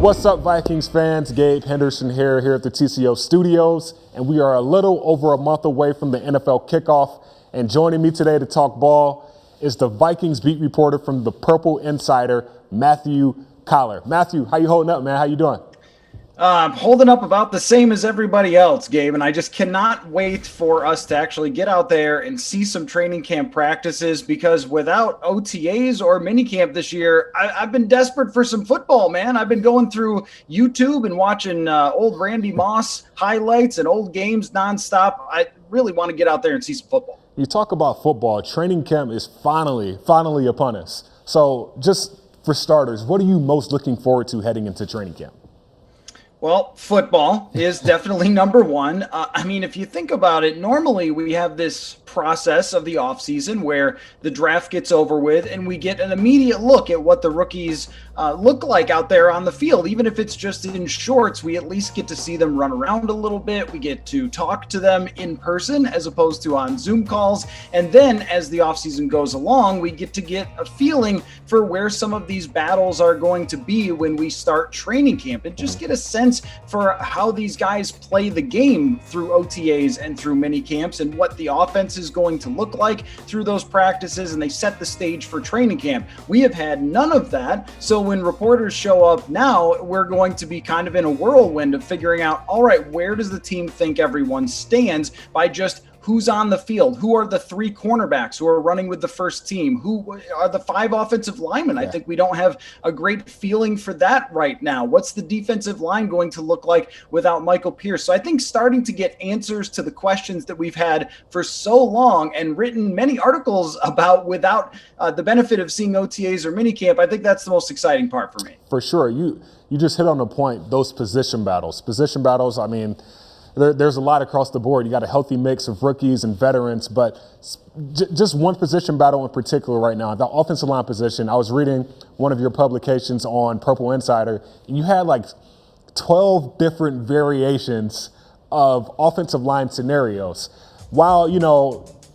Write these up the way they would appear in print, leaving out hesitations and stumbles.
What's up, Vikings fans? Gabe Henderson here at the TCO studios, and we are a little over a month away from the NFL kickoff. And joining me today to talk ball is the Vikings beat reporter from the Purple Insider, Matthew Coller. Matthew, how you holding up, man? How you doing? I'm holding up about the same as everybody else, Gabe, and I just cannot wait for us to actually get out there and see some training camp practices, because without OTAs or minicamp this year, I've been desperate for some football, man. I've been going through YouTube and watching old Randy Moss highlights and old games nonstop. I really want to get out there and see some football. You talk about football. Training camp is finally upon us. So just for starters, what are you most looking forward to heading into training camp? Well, football is definitely number one. I mean, if you think about it, normally we have this process of the offseason where the draft gets over with and we get an immediate look at what the rookies look like out there on the field. Even if it's just in shorts, we at least get to see them run around a little bit. We get to talk to them in person as opposed to on Zoom calls. And then as the offseason goes along, we get to get a feeling for where some of these battles are going to be when we start training camp, and just get a sense for how these guys play the game through OTAs and through mini camps, and what the offense is going to look like through those practices, and they set the stage for training camp. We have had none of that. So when reporters show up now, we're going to be kind of in a whirlwind of figuring out, all right, where does the team think everyone stands by just who's on the field? Who are the three cornerbacks who are running with the first team? Who are the five offensive linemen? I think we don't have a great feeling for that right now. What's the defensive line going to look like without Michael Pierce? So I think starting to get answers to the questions that we've had for so long and written many articles about without the benefit of seeing OTAs or minicamp, I think that's the most exciting part for me. For sure. You just hit on the point, those position battles. I mean, there's a lot across the board. You got a healthy mix of rookies and veterans, but just one position battle in particular right now, the offensive line position. I was reading one of your publications on Purple Insider, and you had like 12 different variations of offensive line scenarios. While,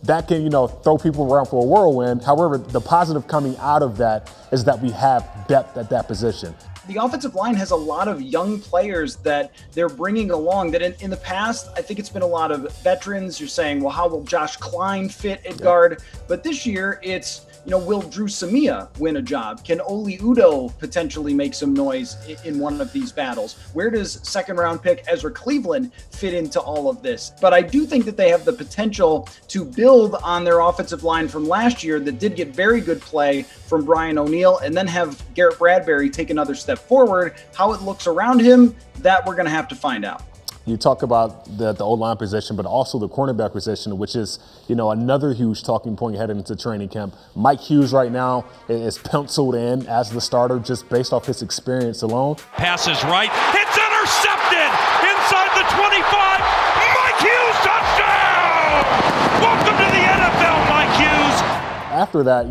that can, throw people around for a whirlwind. However, the positive coming out of that is that we have depth at that position. The offensive line has a lot of young players that they're bringing along that in the past, I think it's been a lot of veterans. You're saying, well, how will Josh Klein fit at guard? But this year it's, will Drew Samia win a job? Can Oli Udoh potentially make some noise in one of these battles? Where does second-round pick Ezra Cleveland fit into all of this? But I do think that they have the potential to build on their offensive line from last year that did get very good play from Brian O'Neill, and then have Garrett Bradbury take another step forward. How it looks around him, that we're going to have to find out. You talk about the O-line position, but also the cornerback position, which is, another huge talking point heading into training camp. Mike Hughes right now is penciled in as the starter just based off his experience alone. Passes right. It's intercepted inside the 25. Mike Hughes, touchdown! Welcome to the NFL, Mike Hughes. After that,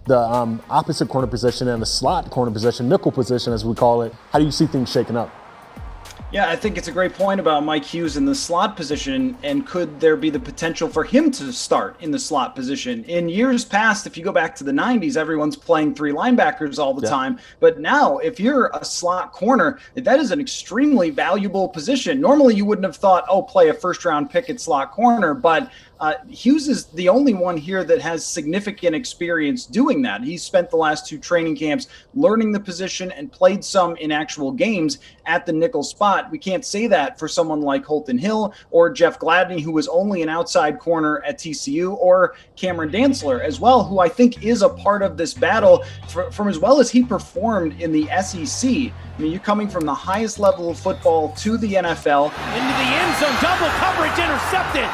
the opposite corner position and the slot corner position, nickel position as we call it, how do you see things shaking up? Yeah, I think it's a great point about Mike Hughes in the slot position, and could there be the potential for him to start in the slot position? In years past, if you go back to the 90s, everyone's playing three linebackers all the time. But now, if you're a slot corner, that is an extremely valuable position. Normally, you wouldn't have thought, play a first-round pick at slot corner, but Hughes is the only one here that has significant experience doing that. He's spent the last two training camps learning the position and played some in actual games at the nickel spot. We can't say that for someone like Holton Hill or Jeff Gladney, who was only an outside corner at TCU, or Cameron Dantzler as well, who I think is a part of this battle from as well as he performed in the SEC. I mean, you're coming from the highest level of football to the NFL. Into the end zone, double coverage, intercepted.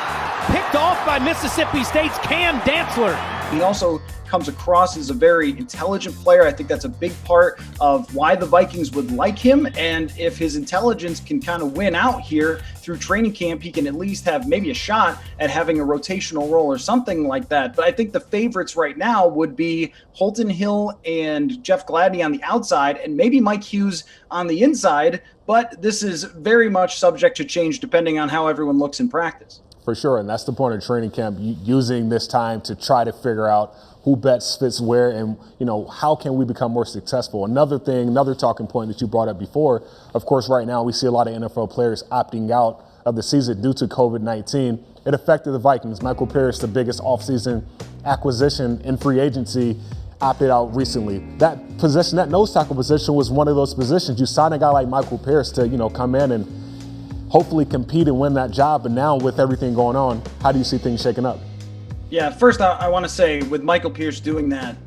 Picked off by Mississippi State's Cam Dantzler. He also comes across as a very intelligent player. I think that's a big part of why the Vikings would like him. And if his intelligence can kind of win out here through training camp, he can at least have maybe a shot at having a rotational role or something like that. But I think the favorites right now would be Holton Hill and Jeff Gladney on the outside, and maybe Mike Hughes on the inside. But this is very much subject to change depending on how everyone looks in practice. For sure, and that's the point of training camp, using this time to try to figure out who best fits where and, how can we become more successful. Another talking point that you brought up before, of course, right now we see a lot of NFL players opting out of the season due to COVID-19. It affected the Vikings. Michael Pierce, the biggest offseason acquisition in free agency, opted out recently. That position, that nose tackle position, was one of those positions. You sign a guy like Michael Pierce to, come in and hopefully compete and win that job. But now with everything going on, how do you see things shaking up? Yeah, first I want to say with Michael Pierce doing that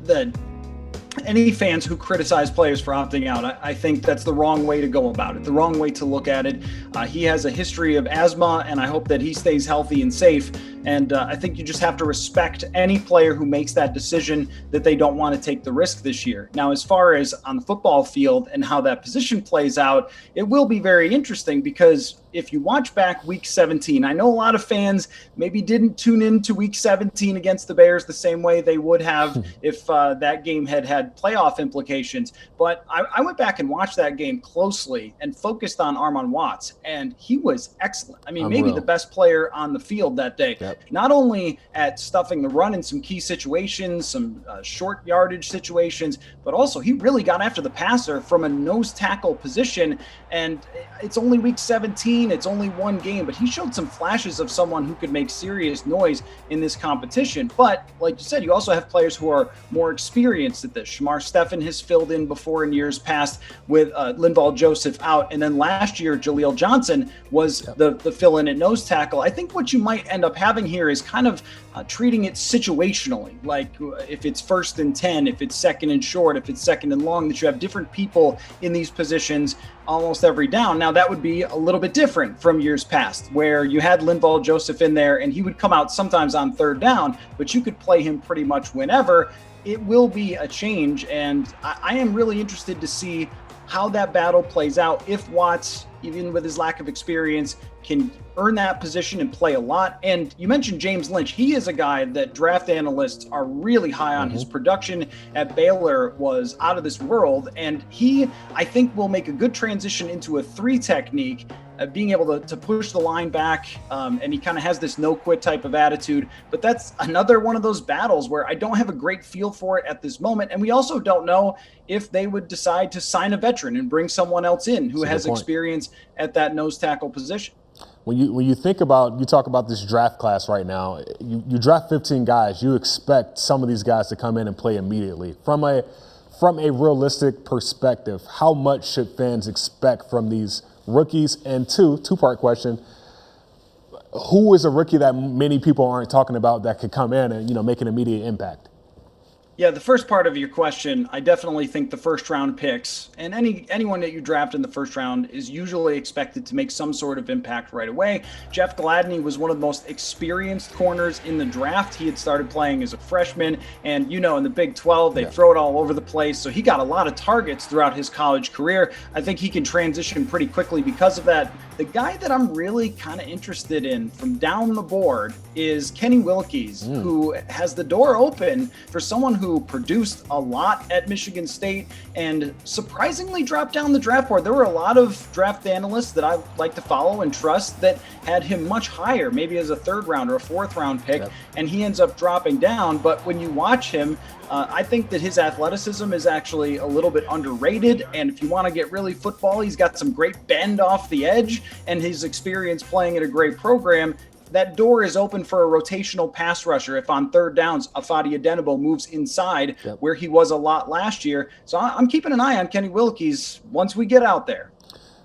any fans who criticize players for opting out, I think that's the wrong way to go about it, the wrong way to look at it. He has a history of asthma, and I hope that he stays healthy and safe. And I think you just have to respect any player who makes that decision that they don't want to take the risk this year. Now, as far as on the football field and how that position plays out, it will be very interesting because if you watch back week 17, I know a lot of fans maybe didn't tune in to week 17 against the Bears the same way they would have if that game had playoff implications. But I went back and watched that game closely and focused on Armon Watts, and he was excellent. I mean, maybe the best player on the field that day. Yep. Not only at stuffing the run in some key situations, some short yardage situations, but also he really got after the passer from a nose tackle position. And it's only week 17. It's only one game, but he showed some flashes of someone who could make serious noise in this competition. But like you said, you also have players who are more experienced at this. Shamar Stephen has filled in before in years past with Linval Joseph out. And then last year, Jaleel Johnson was the fill-in at nose tackle. I think what you might end up having here is kind of treating it situationally, like if it's 1st and 10, if it's 2nd and short, if it's 2nd and long, that you have different people in these positions almost every down. Now, that would be a little bit different from years past where you had Linval Joseph in there and he would come out sometimes on 3rd down, but you could play him pretty much whenever. It will be a change, and I am really interested to see how that battle plays out if Watts, even with his lack of experience, can earn that position and play a lot. And you mentioned James Lynch. He is a guy that draft analysts are really high on. His production at Baylor was out of this world, and he, I think, will make a good transition into a 3 technique, being able to push the line back, and he kind of has this no-quit type of attitude. But that's another one of those battles where I don't have a great feel for it at this moment, and we also don't know if they would decide to sign a veteran and bring someone else in who has experience at that nose tackle position. When you talk about this draft class right now, you draft 15 guys, you expect some of these guys to come in and play immediately. From a realistic perspective, how much should fans expect from these rookies? And two-part question, who is a rookie that many people aren't talking about that could come in and, make an immediate impact? Yeah, the first part of your question, I definitely think the first-round picks and anyone that you draft in the first round is usually expected to make some sort of impact right away. Jeff Gladney was one of the most experienced corners in the draft. He had started playing as a freshman, and in the Big 12, they throw it all over the place, so he got a lot of targets throughout his college career. I think he can transition pretty quickly because of that. The guy that I'm really kind of interested in from down the board is Kenny Wilkes, who has the door open for someone who produced a lot at Michigan State and surprisingly dropped down the draft board. There were a lot of draft analysts that I like to follow and trust that had him much higher, maybe as a 3rd round or a 4th round pick, and he ends up dropping down. But when you watch him, I think that his athleticism is actually a little bit underrated. And if you want to get really football, he's got some great bend off the edge, and his experience playing at a great program. That door is open for a rotational pass rusher if on 3rd downs, Afadi Adenabo moves inside where he was a lot last year. So I'm keeping an eye on Kenny Wilkes once we get out there.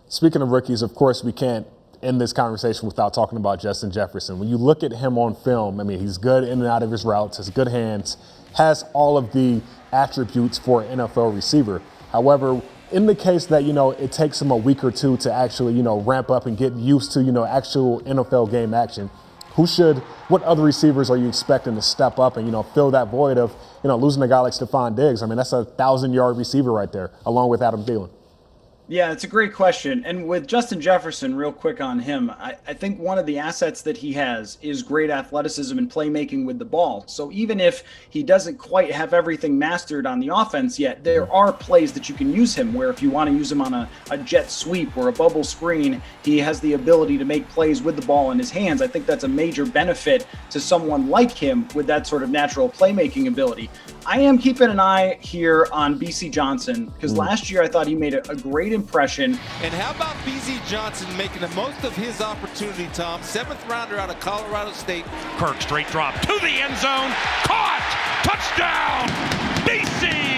Speaking of rookies, of course, we can't end this conversation without talking about Justin Jefferson. When you look at him on film, I mean, he's good in and out of his routes, has good hands, has all of the attributes for an NFL receiver. However, in the case that, it takes him a week or two to actually, ramp up and get used to, actual NFL game action, what other receivers are you expecting to step up and, fill that void of, losing a guy like Stephon Diggs? I mean, that's a 1,000-yard receiver right there, along with Adam Thielen. Yeah, it's a great question. And with Justin Jefferson, real quick on him, I think one of the assets that he has is great athleticism and playmaking with the ball. So even if he doesn't quite have everything mastered on the offense yet, there are plays that you can use him where if you want to use him on a jet sweep or a bubble screen, he has the ability to make plays with the ball in his hands. I think that's a major benefit to someone like him with that sort of natural playmaking ability. I am keeping an eye here on BC Johnson because last year I thought he made a great impression. And how about BC Johnson making the most of his opportunity, Tom? 7th rounder out of Colorado State. Kirk straight drop to the end zone. Caught! Touchdown! BC!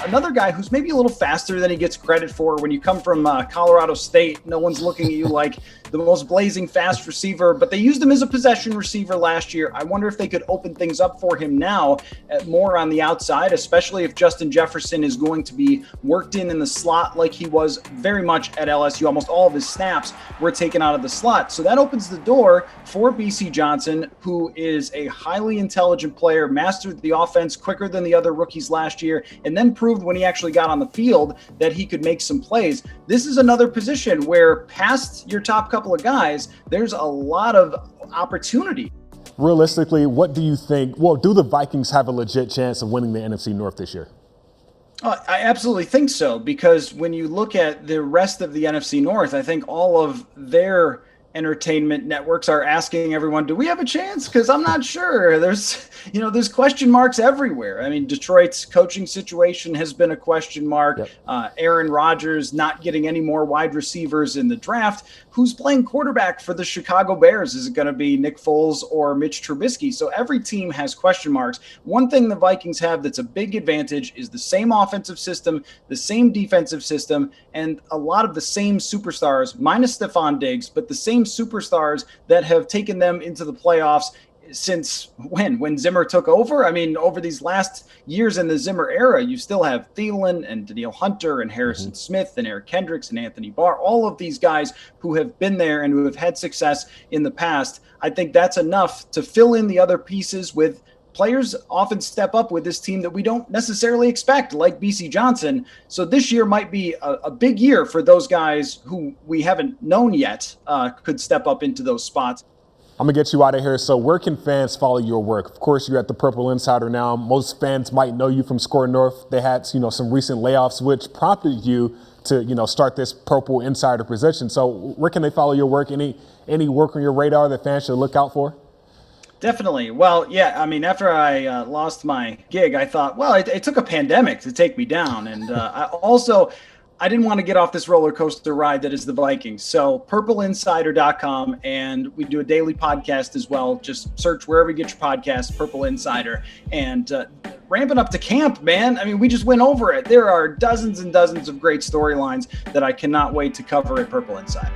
Another guy who's maybe a little faster than he gets credit for. When you come from Colorado State, no one's looking at you like the most blazing fast receiver, but they used him as a possession receiver last year. I wonder if they could open things up for him now, more on the outside, especially if Justin Jefferson is going to be worked in the slot like he was very much at LSU. Almost all of his snaps were taken out of the slot. So that opens the door for BC Johnson, who is a highly intelligent player, mastered the offense quicker than the other rookies last year, and then proved when he actually got on the field that he could make some plays. This is another position where past your top couple of guys, there's a lot of opportunity. Realistically, what do you think? Well, do the Vikings have a legit chance of winning the NFC North this year? I absolutely think so, because when you look at the rest of the NFC North, I think all of their entertainment networks are asking everyone, do we have a chance? Because I'm not sure. There's question marks everywhere. I mean, Detroit's coaching situation has been a question mark. Yep. Aaron Rodgers not getting any more wide receivers in the draft. Who's playing quarterback for the Chicago Bears? Is it going to be Nick Foles or Mitch Trubisky? So every team has question marks. One thing the Vikings have that's a big advantage is the same offensive system, the same defensive system, and a lot of the same superstars, minus Stephon Diggs, but the same superstars that have taken them into the playoffs since when Zimmer took over. I mean, over these last years in the Zimmer era, you still have Thielen and Danielle Hunter and Harrison Smith and Eric Kendricks and Anthony Barr, all of these guys who have been there and who have had success in the past. I think that's enough to fill in the other pieces with players often step up with this team that we don't necessarily expect, like BC Johnson. So this year might be a big year for those guys who we haven't known yet could step up into those spots. I'm going to get you out of here. So where can fans follow your work? Of course, you're at the Purple Insider now. Most fans might know you from SKOR North. They had, some recent layoffs, which prompted you to, start this Purple Insider position. So where can they follow your work? Any work on your radar that fans should look out for? Definitely. Well, yeah, I mean, after I lost my gig, I thought, well, it took a pandemic to take me down. And I didn't want to get off this roller coaster ride that is the Vikings. So purpleinsider.com, and we do a daily podcast as well. Just search wherever you get your podcast, Purple Insider, and ramping up to camp, man. I mean, we just went over it. There are dozens and dozens of great storylines that I cannot wait to cover at Purple Insider.